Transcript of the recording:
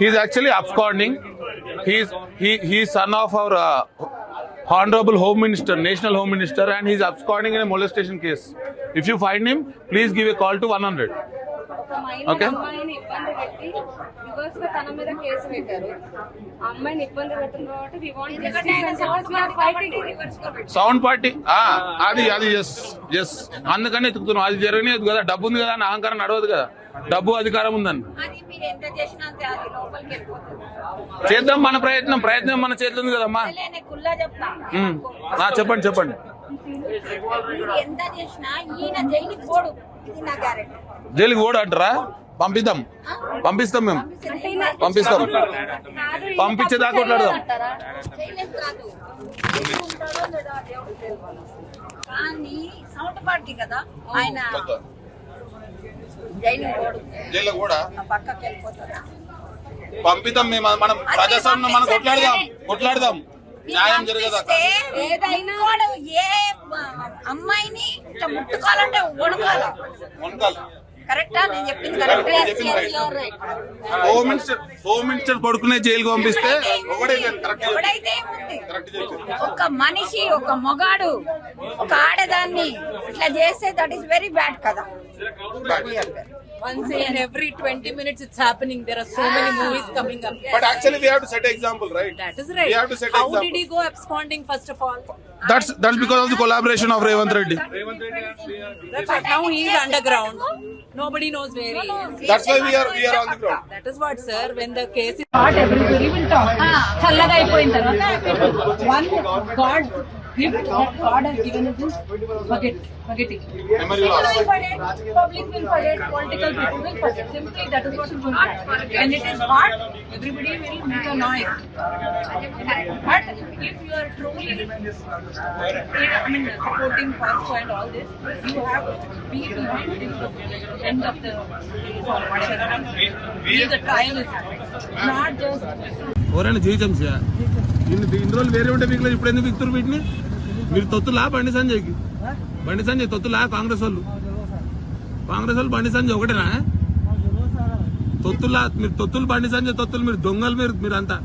he's actually absconding. He's son of our honorable Home Minister, National Home Minister, and he's absconding in a molestation case. If you find him, please give a call to 100. Okay. అమ్మాయిని ఇబ్బంది పెట్టి reverse గా తన మీద case పెట్టారు. అమ్మాయిని ఇబ్బంది పెట్టిన కాబట్టి we want justice and support we are fighting reverse గా పెట్టారు. సౌండ్ పార్టీ అది ఎస్ అందుకని ఎత్తుకుతున్నాం. అది జరగలేదు కదా, డబ్బు ఉంది కదా అని అహంకారం నడవదు కదా, డబ్బు అధికారం ఉందని. చేద్దాం మన ప్రయత్నం మన చేతిలో ఉంది కదమ్మా. చెప్పండి జైలుకి పోడు అంటారా? పంపిస్తాం మేము పంపించేదాకా కొట్లాడదాం. జైలు కూడా పంపిద్దాం మేము. మనం ప్రజాస్వామ్యం మనం కొట్లాడదాం న్యాయం జరగదా? ఏదైనా ఏ అమ్మాయిని ముట్టుకోవాలంటే వణకాలి. కరెక్టా? నేను చెప్పింది హోమ్ మినిస్టర్ కొడుకునే జైలుకి పంపిస్తే ఎవడైతే ఒక మనిషి, ఒక మొగాడు, ఒక ఆడదాన్ని ఇట్లా చేస్తే దట్ ఈస్ వెరీ బ్యాడ్ కదా. Once in every 20 minutes it's happening. There are so many movies coming up. But actually we have to set an example, right? That is right. We have to set How example. did he go absconding first of all? That's because of the collaboration of Revanth Reddy. That's what. Now he is underground. Nobody knows where he is. That's why we are on the ground. That is what, sir. When the case is Not everybody will talk. చల్లగా అయిపోయిన తర్వాత one God gift that God has given us is forgetting. People will forget, public will forget, political people will forget. Simply that is what is going to happen. When it is hot, everybody will make a noise. But if you are truly, supporting Pasco and all this, you have to be behind till the end of the case or whatever. Till the trial is happening. Not just. ఎవరైనా జీవితం ఇన్ని రోజులు వేరే ఉంటే మీకు ఇప్పుడు ఎందుకు విక్తురు వీటిని? మీరు తొత్తులా బండి సంజయ్ తొత్తులా కాంగ్రెస్ వాళ్ళు బండి సంజయ్ ఒకటేనా? తొత్తులు బండి సంజయ్ మీరు దొంగలు, మీరంతా